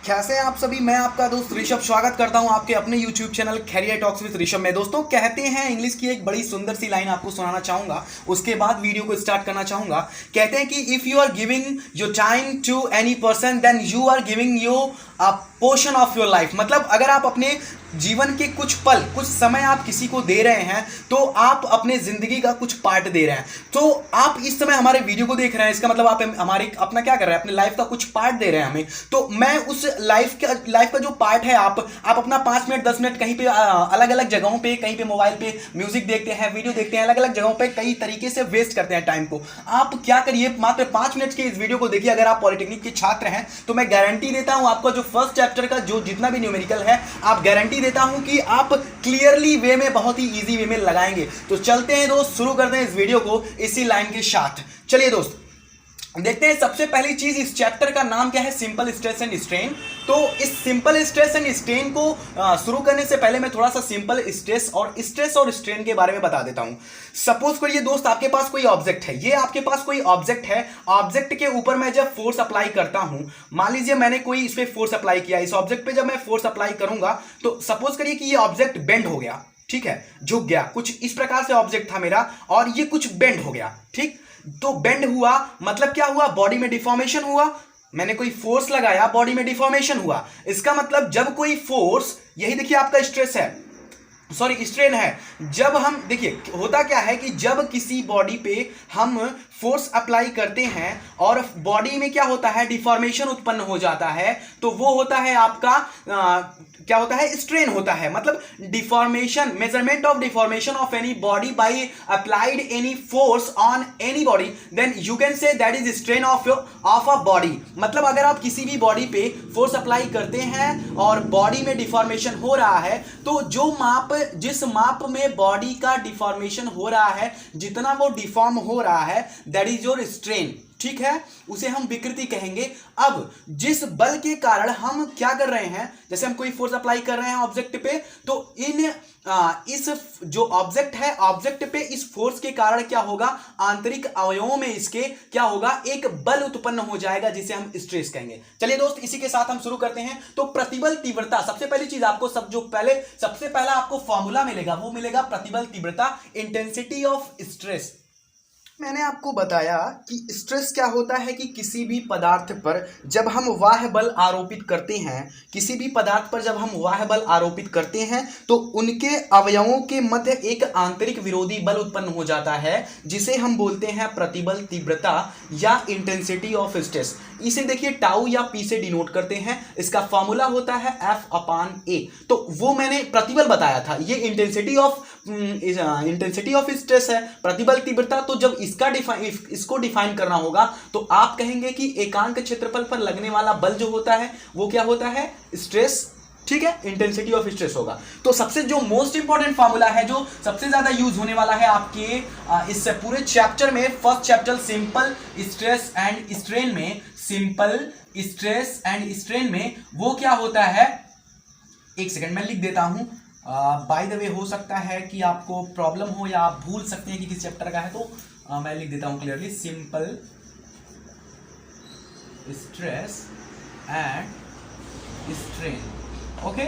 कैसे हैं आप सभी। मैं आपका दोस्त ऋषभ स्वागत करता हूं आपके अपने YouTube channel career talks with Rishabh में। दोस्तों कहते हैं, इंग्लिश की एक बड़ी सुंदर सी लाइन आपको सुनाना चाहूंगा, उसके बाद वीडियो को स्टार्ट करना चाहूंगा। कहते हैं कि if you are giving your time to any person then you are giving you a portion of your life. मतलब अगर आप अपने जीवन के कुछ पल, कुछ समय आप किसी को दे रहे हैं तो आप अपने जिंदगी का कुछ पार्ट दे रहे हैं। तो आप इस समय हमारे वीडियो को देख रहे हैं, इसका मतलब आप हमारे अपना क्या कर रहे हैं, अपने लाइफ का कुछ पार्ट दे रहे हैं हमें। तो मैं उस लाइफ का जो पार्ट है, आप अपना 5 मिनट 10 मिनट कहीं पे अलग अलग जगहों पे, कहीं पे मोबाइल पे म्यूजिक देखते हैं, वीडियो देखते हैं, अलग अलग जगहों पे कई तरीके से वेस्ट करते हैं टाइम को। आप क्या करिए, मात्र 5 मिनट के इस वीडियो को देखिए। अगर आप पॉलिटेक्निक के छात्र हैं तो मैं गारंटी देता हूं आपका जो फर्स्ट चैप्टर का जो जितना भी न्यूमेरिकल है, आप गारंटी देता हूं कि आप क्लियरली वे में, बहुत ही इजी वे में लगाएंगे। तो चलते हैं दोस्त, शुरू करते हैं इस वीडियो को इसी लाइन के साथ। चलिए दोस्त देखते हैं। सबसे पहली चीज, इस चैप्टर का नाम क्या है, सिंपल स्ट्रेस एंड स्ट्रेन। तो इस सिंपल स्ट्रेस एंड स्ट्रेन को शुरू करने से पहले मैं थोड़ा सा सिंपल स्ट्रेस और स्ट्रेन के बारे में बता देता हूं। सपोज करिए दोस्त, आपके पास कोई ऑब्जेक्ट है, ये आपके पास कोई ऑब्जेक्ट है। ऑब्जेक्ट के ऊपर मैं जब फोर्स अप्लाई करता हूं, मान लीजिए मैंने कोई इस पे फोर्स अप्लाई किया, इस ऑब्जेक्ट पे जब मैं फोर्स अप्लाई करूंगा तो सपोज करिए कि ये ऑब्जेक्ट बेंड हो गया, ठीक है, झुक गया। कुछ इस प्रकार से ऑब्जेक्ट था मेरा और ये कुछ बेंड हो गया, ठीक। तो बेंड हुआ मतलब क्या हुआ, बॉडी में डिफॉर्मेशन हुआ। मैंने कोई फोर्स लगाया, बॉडी में डिफॉर्मेशन हुआ। इसका मतलब जब कोई फोर्स, यही देखिए आपका स्ट्रेस है, सॉरी स्ट्रेन है। जब हम देखिए होता क्या है कि जब किसी बॉडी पे हम फोर्स अप्लाई करते हैं और बॉडी में क्या होता है, डिफॉर्मेशन उत्पन्न हो जाता है, तो वो होता है आपका क्या होता है, स्ट्रेन होता है। मतलब deformation, measurement of deformation of any body by applied any force on any body, then you can say that is strain of a body. मतलब अगर आप किसी भी बॉडी पे फोर्स अप्लाई करते हैं और बॉडी में डिफॉर्मेशन हो रहा है, तो जिस माप में बॉडी का डिफॉर्मेशन हो रहा है, जितना वो डिफॉर्म हो रहा है, दैट इज योर स्ट्रेन, ठीक है, उसे हम विकृति कहेंगे। अब जिस बल के कारण हम क्या कर रहे हैं, जैसे हम कोई फोर्स अप्लाई कर रहे हैं ऑब्जेक्ट पे, तो इस जो ऑब्जेक्ट है, ऑब्जेक्ट पे इस फोर्स के कारण क्या होगा, आंतरिक अवयवों में इसके क्या होगा, एक बल उत्पन्न हो जाएगा जिसे हम स्ट्रेस कहेंगे। चलिए दोस्त, इसी के साथ हम शुरू करते हैं। तो प्रतिबल तीव्रता, सबसे पहली चीज आपको सबसे पहला आपको फॉर्मूला मिलेगा, वो मिलेगा प्रतिबल तीव्रता, इंटेंसिटी ऑफ स्ट्रेस। मैंने आपको बताया कि स्ट्रेस क्या होता है कि किसी भी पदार्थ पर जब हम बाह्य बल आरोपित करते हैं, किसी भी पदार्थ पर जब हम बाह्य बल आरोपित करते हैं तो उनके अवयवों के मध्य एक आंतरिक विरोधी बल उत्पन्न हो जाता है, जिसे हम बोलते हैं प्रतिबल तीव्रता या इंटेंसिटी ऑफ स्ट्रेस। इसे देखिए टाउ या पी से डिनोट करते हैं। इसका फॉर्मूला होता है F/A। तो वो मैंने प्रतिबल बताया था, ये इंटेंसिटी ऑफ स्ट्रेस है, प्रतिबल तीव्रता। तो जब इसको डिफाइन करना होगा तो आप कहेंगे कि एकांक क्षेत्रफल पर लगने वाला बल जो होता है वो क्या होता है, स्ट्रेस, ठीक है, इंटेंसिटी ऑफ स्ट्रेस होगा। तो सबसे जो मोस्ट इंपॉर्टेंट फार्मूला है, जो सबसे ज्यादा यूज होने वाला है आपके इस पूरे चैप्टर में, first chapter simple stress and strain में, सिंपल स्ट्रेस एंड स्ट्रेन में वो क्या होता है, एक सेकंड मैं लिख देता हूं। बाय द वे हो सकता है कि आपको प्रॉब्लम हो या आप भूल सकते हैं कि किस चैप्टर का है, तो मैं लिख देता हूं clearly, simple stress and strain. Okay,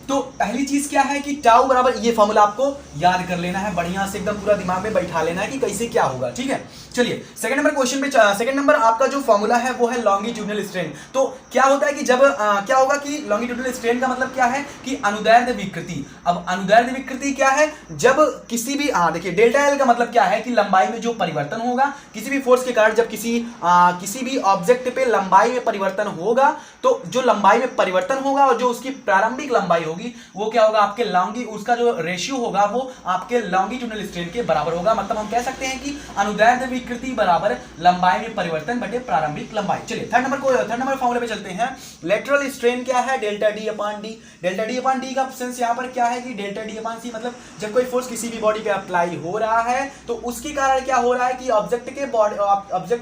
तो पहली चीज क्या है कि टाउ बराबर, ये फॉर्मूला आपको याद कर लेना है, बढ़िया से एकदम पूरा दिमाग में बैठा लेना है कि कैसे क्या होगा, ठीक है। चलिए सेकंड नंबर क्वेश्चन पे, सेकंड नंबर आपका जो फॉर्मूला है वो है लॉन्गिट्यूडनल स्ट्रेन। तो क्या होता है कि जब क्या होगा कि लॉन्गिट्यूडनल स्ट्रेन का मतलब क्या है कि अनुदैर्ध्य विकृति। अब अनुदैर्ध्य विकृति क्या है, जब किसी भी देखिए डेल्टा एल का मतलब क्या है कि लंबाई में जो परिवर्तन होगा किसी भी फोर्स के कारण, जब किसी भी ऑब्जेक्ट पे लंबाई में परिवर्तन होगा, तो जो लंबाई में परिवर्तन होगा और जो उसकी प्रारंभिक लंबाई होगी वो क्या होगा, आपके उसका जो रेशियो होगा वो आपके लॉन्गिट्यूडनल स्ट्रेन के बराबर होगा। मतलब हम कह सकते हैं कि अनुदैर्ध्य विकृति बराबर लंबाई में परिवर्तन बटे प्रारंभिक लंबाई। चलिए थर्ड नंबर फॉर्मूले पे चलते हैं। लेटरल स्ट्रेन क्या है, delta D upon D. Delta D upon D का सेंस यहाँ पर क्या है कि डेल्टा डी अपॉन सी, मतलब जब कोई फोर्स किसी भी बॉडी पे अप्लाई हो रहा है तो उसके कारण क्या हो रहा है कि ऑब्जेक्ट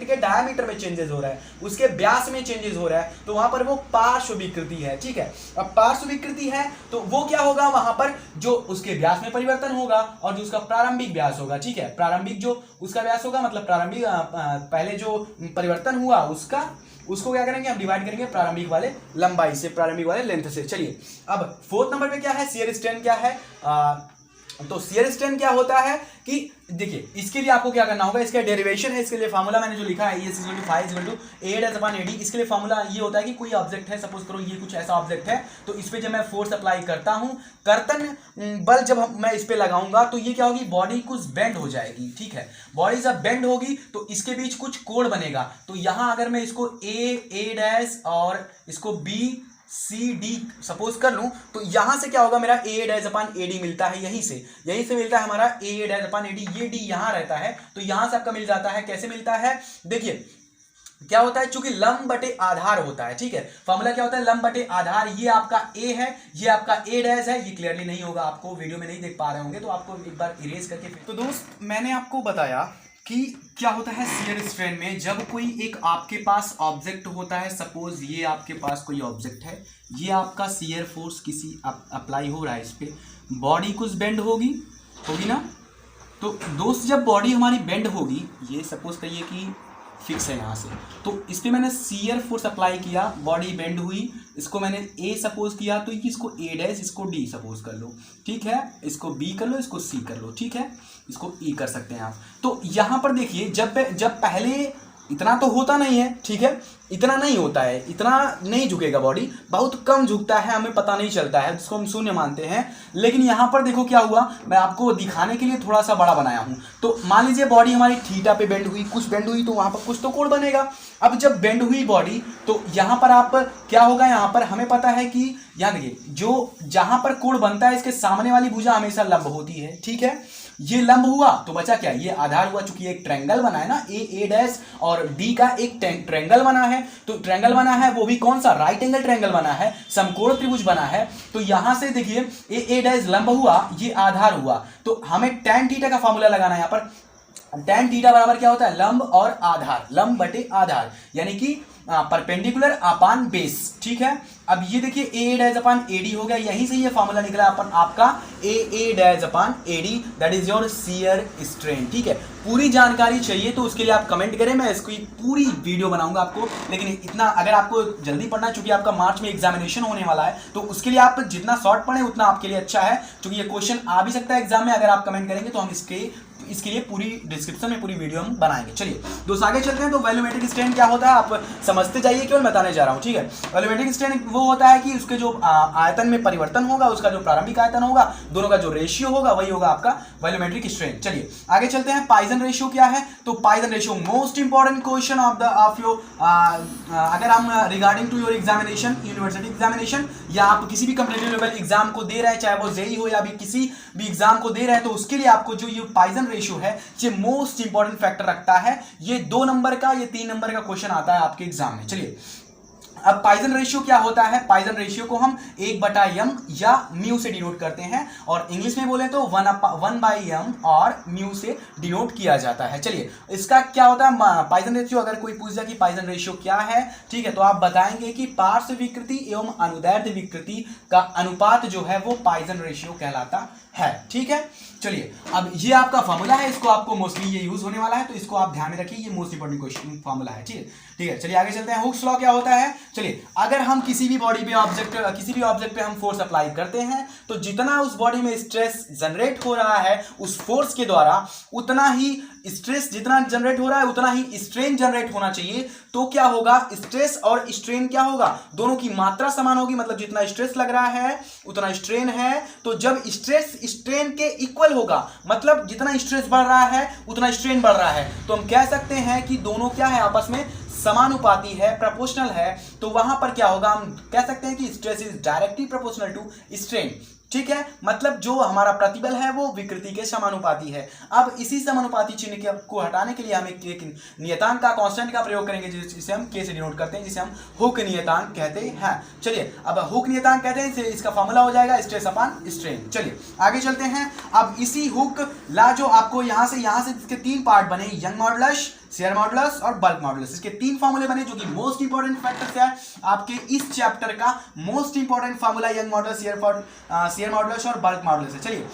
के डायमीटर में चेंजेस हो रहा है, उसके व्यास में चेंजेस हो रहा है, तो वहां पर वो पार्श्व विकृति है, ठीक है। अब पार्श्व विकृति है तो वो क्या होगा, वहां पर जो उसके व्यास में परिवर्तन होगा और जो उसका प्रारंभिक व्यास होगा, ठीक है, प्रारंभिक जो उसका व्यास होगा, मतलब प्रारंभिक पहले जो परिवर्तन हुआ उसका उसको क्या करेंगे, हम डिवाइड करेंगे प्रारंभिक वाले लंबाई से, प्रारंभिक वाले लेंथ से। चलिए अब फोर्थ नंबर पे क्या है, शियर स्ट्रेन क्या है। तो शियर स्ट्रेन क्या होता है कि देखिए, इसके लिए आपको क्या करना होगा, इसका डेरिवेशन है, इसके लिए फार्मूला मैंने जो लिखा है E = 5 = AD इसके लिए फार्मूला ये होता है कि कोई ऑब्जेक्ट है, सपोज करो ये कुछ ऐसा ऑब्जेक्ट है, तो इस पे जब मैं फोर्स अप्लाई करता हूं, कर्तन बल जब मैं इस पे लगाऊंगा तो ये क्या होगी, बॉडी कुछ बेंड हो जाएगी। ठीक है, बॉडी जब बेंड होगी तो इसके बीच कुछ कोण बनेगा। तो यहां अगर मैं इसको A और इसको BCD सपोज कर लूं, तो यहां से क्या होगा, मेरा A'/AD मिलता है, यहीं से मिलता है हमारा A'/AD। ये D यहां रहता है, तो यहां से आपका मिल जाता है। कैसे मिलता है, देखिए क्या होता है, चूंकि लंब बटे आधार होता है। ठीक है, फॉर्मूला क्या होता है, लंब बटे आधार। ये आपका A है, ये आपका A' है। ये क्लियरली नहीं होगा, आपको वीडियो में नहीं देख पा रहे होंगे, तो आपको एक बार इरेज करके। तो दोस्त, मैंने आपको बताया कि क्या होता है शियर स्ट्रेन में, जब कोई एक आपके पास ऑब्जेक्ट होता है, सपोज ये आपके पास कोई ऑब्जेक्ट है, ये आपका शियर फोर्स किसी अप्लाई हो रहा है, इस पे बॉडी कुछ बेंड होगी ना। तो दोस्त, जब बॉडी हमारी बेंड होगी, ये सपोज करिए कि फिक्स है यहाँ से, तो इस पर मैंने शियर फोर्स अप्लाई किया, बॉडी बेंड हुई, इसको मैंने A सपोज किया, तो इसको A', इसको D सपोज कर लो। ठीक है, इसको B कर लो, इसको C कर लो। ठीक है, इसको E कर सकते हैं आप। तो यहाँ पर देखिए, जब पहले इतना तो होता नहीं है, ठीक है, इतना नहीं होता है, इतना नहीं झुकेगा, बॉडी बहुत कम झुकता है, हमें पता नहीं चलता है, जिसको हम शून्य मानते हैं। लेकिन यहाँ पर देखो क्या हुआ, मैं आपको दिखाने के लिए थोड़ा सा बड़ा बनाया हूँ। तो मान लीजिए बॉडी हमारी थीटा पे बेंड हुई, कुछ बेंड हुई, तो वहाँ पर कुछ तो कोण बनेगा। अब जब बेंड हुई बॉडी, तो यहाँ पर आप क्या होगा, यहाँ पर हमें पता है कि यहाँ देखिए, जो जहाँ पर कोण बनता है, इसके सामने वाली भुजा हमेशा लंब होती है। ठीक है, ये लंब हुआ तो बचा क्या, ये आधार हुआ, चूंकि एक ट्रायंगल बना है ना, A' और D का एक ट्रायंगल बना है। तो ट्रायंगल बना है, वो भी कौन सा, राइट एंगल ट्रायंगल बना है, समकोण त्रिभुज बना है। तो यहां से देखिए A' लंब हुआ, ये आधार हुआ, तो हमें tan थीटा का फॉर्मूला लगाना है। यहाँ पर tan थीटा बराबर क्या होता है, लंब और आधार, लंब बटे आधार, यानी कि परपेंडिकुलर अपान बेस। ठीक है, अब ये देखिए A'/AD हो गया, यहीं से ये फॉर्मूला निकला आपका A'/AD, that is your shear strain. ठीक है, पूरी जानकारी चाहिए तो उसके लिए आप कमेंट करें, मैं इसकी पूरी वीडियो बनाऊंगा आपको। लेकिन इतना अगर आपको जल्दी पढ़ना है, चूंकि आपका मार्च में एग्जामिनेशन होने वाला है, तो उसके लिए आप जितना शॉर्ट पढ़ें उतना आपके लिए अच्छा है, क्योंकि ये क्वेश्चन आ भी सकता है एग्जाम में। अगर आप कमेंट करेंगे तो हम इसके लिए पूरी डिस्क्रिप्शन में पूरी वीडियो हम बनाएंगे। चलिए दोस्तों, आगे चलते हैं। तो वॉल्यूमेट्रिक स्ट्रेन क्या होता है, आप समझते जाइए, केवल बताने जा रहा हूं। ठीक है, वॉल्यूमेट्रिक स्ट्रेन वो होता है कि उसके जो आयतन में परिवर्तन होगा, उसका जो प्रारंभिक आयतन होगा, दोनों का जो रेशियो होगा, वही होगा आपका वॉल्यूमेट्रिक स्ट्रेन। चलिए आगे चलते हैं। पॉइसन रेशियो क्या है, तो Poisson ratio most important question of your, अगर हम regarding to your examination, university examination, या आप किसी भी कॉम्पिटिटिव लेवल एग्जाम को दे रहे हैं, चाहे वो जेईई हो या भी किसी भी एग्जाम को दे रहे हैं, तो उसके लिए आपको जो ये पॉइसन रेशियो है, ये मोस्ट इंपॉर्टेंट फैक्टर रखता है। ये 2 नंबर का, ये 3 नंबर का क्वेश्चन आता है आपके एग्जाम में। चलिए, अब पॉइसन रेशियो क्या होता है, पॉइसन रेशियो को हम 1/m या म्यू से डिनोट करते हैं, और इंग्लिश में बोले तो 1/m और म्यू से डिनोट किया जाता है। चलिए, इसका क्या होता है पॉइसन रेशियो, अगर कोई पूछ जाए कि पॉइसन रेशियो क्या है, ठीक है, तो आप बताएंगे कि पार्श्व विकृति एवं अनुदैर्ध्य विकृति का अनुपात जो है वो पॉइसन रेशियो कहलाता है। ठीक है, चलिए, अब ये आपका फॉर्मूला है, इसको आपको मोस्टली ये यूज होने वाला है, तो इसको आप ध्यान में रखिए, ये मोस्ट इंपोर्टेंट क्वेश्चन फॉर्मूला है। ठीक है, चलिए आगे चलते हैं। हुक्स लॉ क्या होता है, चलिए, अगर हम किसी भी बॉडी पे किसी भी ऑब्जेक्ट पे हम फोर्स अप्लाई करते हैं, तो जितना उस बॉडी में स्ट्रेस जनरेट हो रहा है उस फोर्स के द्वारा, उतना ही स्ट्रेस जितना जनरेट हो रहा है उतना ही स्ट्रेन जनरेट होना चाहिए। तो क्या होगा, स्ट्रेस और स्ट्रेन क्या होगा, दोनों की मात्रा समान होगी, मतलब जितना स्ट्रेस लग रहा है उतना स्ट्रेन है। तो जब स्ट्रेस स्ट्रेन के इक्वल होगा, मतलब जितना स्ट्रेस बढ़ रहा है उतना स्ट्रेन बढ़ रहा है, तो हम कह सकते हैं कि दोनों क्या है, आपस में समानुपाती है, प्रोपोर्शनल है। तो वहां पर क्या होगा, हम कह सकते हैं कि stress is directly proportional to strain. ठीक है, मतलब जो हमारा प्रतिबल है वो विकृति के समानुपाती है। अब इसी समानुपाती चिन्ह को हटाने के लिए हम एक नियतांक का, कांस्टेंट का प्रयोग करेंगे, जिसे हम के से डिनोट करते हैं, जिसे हम हुक नियतांक कहते हैं। चलिए, अब हुक नियतांक कहते हैं, इसका फॉर्मूला हो जाएगा स्ट्रेस अपॉन स्ट्रेन। चलिए आगे चलते हैं। अब इसी हुक ला जो आपको यहां से इसके 3 पार्ट बने, यंग मॉडुलस, शेयर मॉडुलस और बल्क मॉडुलस, इसके 3 फॉर्मूले बने, जो कि मोस्ट इंपॉर्टेंट फैक्टर्स है आपके इस चैप्टर का। Most important formula young modulus, share modulus और बल्क मॉडुलस है। चलिए,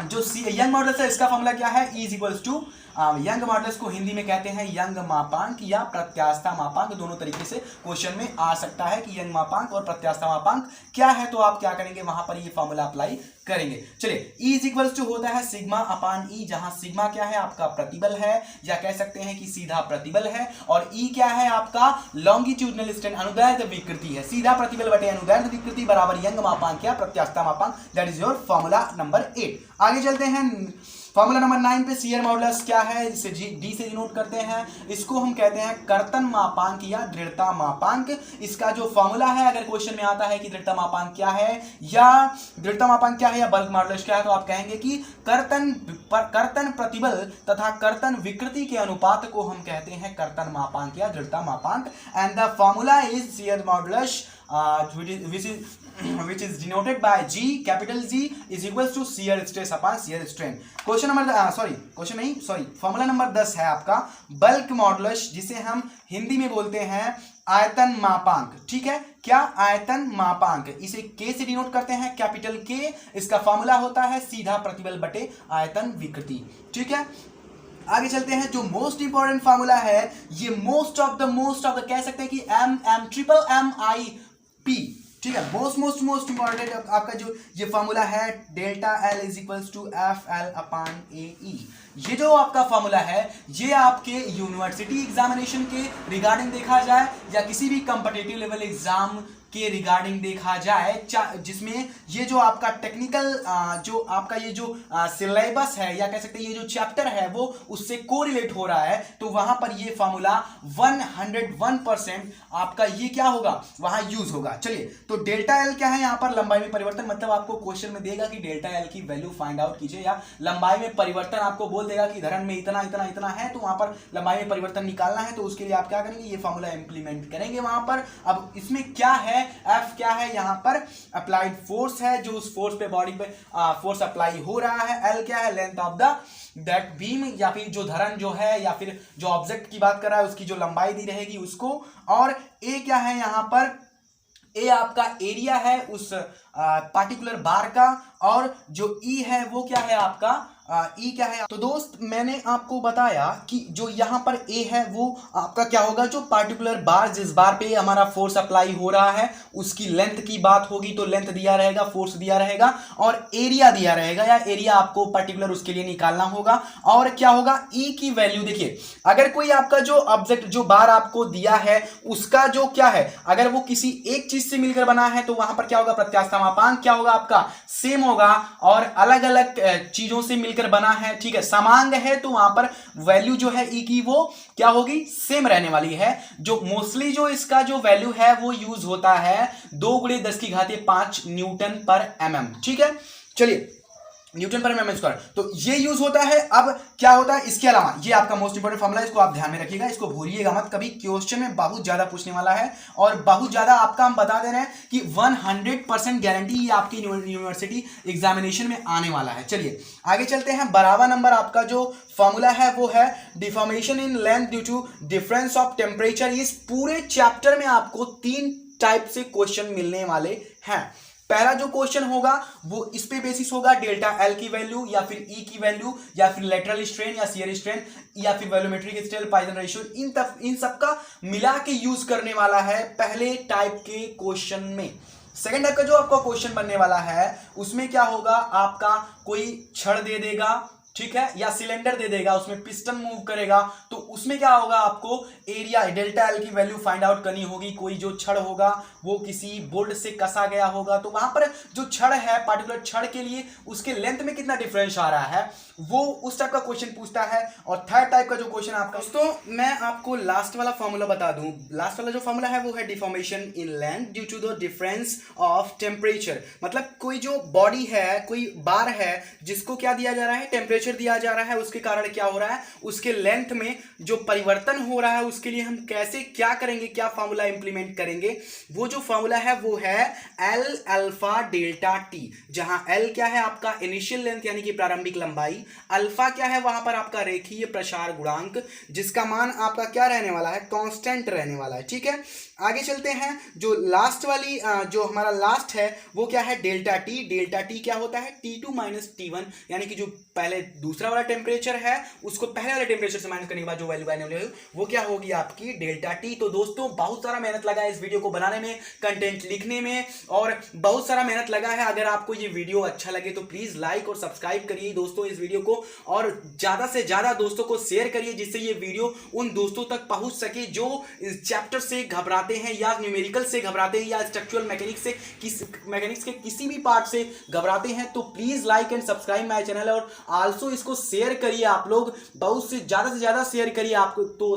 जो यंग मॉडुलस है, इसका फॉर्मूला क्या है, E = यंग मॉडुलस को हिंदी में कहते हैं यंग मापांक या प्रत्यास्था मापांक, दोनों तरीके से क्वेश्चन में आ सकता है कि यंग मापांक और प्रत्यास्था मापांक क्या है। तो आप क्या करेंगे, वहां पर ये फॉर्मूला अप्लाई करेंगे। चलिए, E इज इक्वल्स टू होता है सिग्मा अपान ई, जहां सिग्मा क्या है आपका प्रतिबल है या कह सकते हैं कि सीधा प्रतिबल है, और E क्या है आपका लॉन्गिट्यूडनल स्ट्रेन अनुदैर्ध्य विकृति है। सीधा प्रतिबल बटे अनुदैर्ध्य विकृति बराबर यंग मापांक या प्रत्यास्था मापांक। That is your formula number 8। आगे चलते हैं फॉर्मूला नंबर 9 पे। शियर मॉडुलस क्या है, इसे डी से डिनोट करते हैं। इसको हम कहते हैं कर्तन मापांक या दृढ़ता मापांक। इसका जो फॉर्मूला है, अगर क्वेश्चन में आता है कि दृढ़ता मापांक क्या है या बल्क मॉडुलस क्या है, तो आप कहेंगे कि कर्तन प्रतिबल तथा कर्तन विकृति के अनुपात को हम कहते हैं कर्तन मापांक या दृढ़ता मापांक। And the formula is shear modulus which is denoted by G, capital G is equals to shear stress upon shear strain। Formula number 10 है आपका बल्क मॉडुलस, जिसे हम हिंदी में बोलते हैं आयतन मापांक। ठीक है, क्या आयतन मापांक, इसे K से डिनोट करते हैं, कैपिटल K। इसका फॉर्मूला होता है सीधा प्रतिबल बटे आयतन विकृति। ठीक है, आगे चलते हैं। जो मोस्ट इंपॉर्टेंट फॉर्मूला है, ये मोस्ट ऑफ द कह सकते हैं कि MMMIP। ठीक है, मोस्ट इंपॉर्टेंट आपका जो ये फॉर्मूला है, delta L is equals to FL upon AE। ये जो आपका फॉर्मूला है, ये आपके यूनिवर्सिटी एग्जामिनेशन के रिगार्डिंग देखा जाए या किसी भी कॉम्पिटिटिव लेवल एग्जाम के रिगार्डिंग देखा जाए, जिसमें ये जो आपका टेक्निकल जो आपका ये जो सिलेबस है या कह सकते हैं ये जो चैप्टर है वो उससे कोरिलेट हो रहा है, तो वहां पर ये फॉर्मूला 101% आपका ये क्या होगा, वहां यूज होगा। चलिए, तो डेल्टा एल क्या है यहाँ पर, लंबाई में परिवर्तन। मतलब आपको क्वेश्चन में देगा कि डेल्टा एल की वैल्यू फाइंड आउट कीजिए, या लंबाई में परिवर्तन आपको बोल देगा कि धरण में इतना इतना इतना है, तो वहां पर लंबाई में परिवर्तन निकालना है। तो उसके लिए आप क्या करेंगे, ये फॉर्मूला इंप्लीमेंट करेंगे वहां पर। अब इसमें क्या है, F क्या है, यहाँ पर अप्लाइड फोर्स है, जो उस फोर्स पे बॉडी पे फोर्स अप्लाई हो रहा है। L क्या है, length of the that beam, या फिर जो धरण जो है या फिर जो ऑब्जेक्ट की बात कर रहा है उसकी जो लंबाई दी रहेगी उसको। और A क्या है, यहाँ पर A आपका एरिया है उस पार्टिकुलर बार का, और जो E है वो क्या है आपका ई क्या है। तो दोस्त, मैंने आपको बताया कि जो यहाँ पर ए है वो आपका क्या होगा, जो पार्टिकुलर बार, जिस बार पे हमारा फोर्स अप्लाई हो रहा है उसकी लेंथ की बात होगी, तो लेंथ दिया रहेगा, फोर्स दिया रहेगा, और एरिया दिया रहेगा, या एरिया आपको पर्टिकुलर उसके लिए निकालना होगा। और क्या होगा, ई की वैल्यू देखिए, अगर कोई आपका जो ऑब्जेक्ट जो बार आपको दिया है उसका जो क्या है, अगर वो किसी एक चीज से मिलकर बना है तो वहां पर क्या होगा, प्रत्यास्था मापांक क्या होगा आपका, सेम होगा। और अलग अलग चीजों से मिलकर बना है, ठीक है, समांग है, तो वहां पर वैल्यू जो है ई की वो क्या होगी, सेम रहने वाली है। जो मोस्टली जो इसका जो वैल्यू है वो यूज होता है 2 × 10⁵ न्यूटन पर mm। ठीक है, चलिए, न्यूटन पर mm स्क्वायर, तो ये यूज होता है। अब क्या होता है, इसके अलावा ये आपका मोस्ट इंपोर्टेंट फॉर्मूला है, इसको आप ध्यान में रखिएगा, इसको भूलिएगा मत कभी, क्वेश्चन में बहुत ज्यादा पूछने वाला है, और बहुत ज्यादा आपका हम बता दे रहे हैं कि 100% गारंटी ये आपकी यूनिवर्सिटी एग्जामिनेशन में आने वाला है। चलिए आगे चलते हैं। 12वां नंबर आपका जो फॉर्मूला है वो है deformation in length due to difference of temperature. इस पूरे चैप्टर में आपको 3 टाइप से क्वेश्चन मिलने वाले हैं। पहला जो क्वेश्चन होगा वो इस पे बेसिस होगा, डेल्टा एल की वैल्यू या फिर ई की वैल्यू या फिर लेटरल स्ट्रेन या शियर स्ट्रेन या फिर वॉल्यूमेट्रिक स्ट्रेन, पॉइसन रेशियो, इन सब का मिला के यूज करने वाला है पहले टाइप के क्वेश्चन में। सेकेंड टाइप का जो आपका क्वेश्चन बनने वाला है उसमें क्या होगा, आपका कोई छड़ दे देगा, ठीक है, या सिलेंडर दे देगा, उसमें पिस्टन मूव करेगा, तो उसमें क्या होगा, आपको एरिया डेल्टा एल की वैल्यू फाइंड आउट करनी होगी। कोई जो छड़ होगा वो किसी बोल्ट से कसा गया होगा, तो वहां पर जो छड़ है पार्टिकुलर छड़ के लिए उसके लेंथ में कितना डिफरेंस आ रहा है, वो उस टाइप का क्वेश्चन पूछता है। और थर्ड टाइप का जो क्वेश्चन आपका, दोस्तों मैं आपको लास्ट वाला फॉर्मूला बता दूं। लास्ट वाला जो फॉर्मूला है वो है deformation in length due to the difference of temperature. मतलब कोई जो बॉडी है, कोई बार है जिसको क्या दिया जा रहा है, टेम्परेचर दिया जा रहा है, उसके कारण क्या हो रहा है, उसके लेंथ में जो परिवर्तन हो रहा है उसके लिए हम कैसे क्या करेंगे, क्या फॉर्मूला इंप्लीमेंट करेंगे। वो जो फॉर्मूला है वो है एल अल्फा डेल्टा टी, जहां एल क्या है आपका इनिशियल लेंथ यानी कि प्रारंभिक लंबाई, अल्फा क्या है वहां पर आपका रेखीय प्रसार गुणांक, जिसका मान आपका क्या रहने वाला है, कांस्टेंट रहने वाला है। ठीक है, आगे चलते हैं। जो लास्ट वाली जो हमारा लास्ट है वो क्या है, डेल्टा टी। डेल्टा टी क्या होता है, T2 माइनस T1, यानी कि जो पहले दूसरा वाला टेम्परेचर है उसको पहले वाले टेम्परेचर से माइनस करने के बाद जो वैल्यू आने वाली है वो क्या होगी आपकी डेल्टा टी। तो दोस्तों बहुत सारा मेहनत लगा है इस वीडियो को बनाने में, कंटेंट लिखने में, और बहुत सारा मेहनत लगा है। अगर आपको ये वीडियो अच्छा लगे तो प्लीज लाइक और सब्सक्राइब करिए दोस्तों इस वीडियो को, और ज्यादा से ज्यादा दोस्तों को शेयर करिए जिससे ये वीडियो उन दोस्तों तक पहुंच सके जो इस चैप्टर से घबराते हैं या न्यूमेरिकल से घबराते हैं या स्ट्रक्चरल मैकेनिक्स के किसी भी पार्ट से घबराते हैं। तो please like and subscribe my channel, और आल्सो इसको शेयर करिए आप लोग, बहुत से ज्यादा शेयर करिए आपको। तो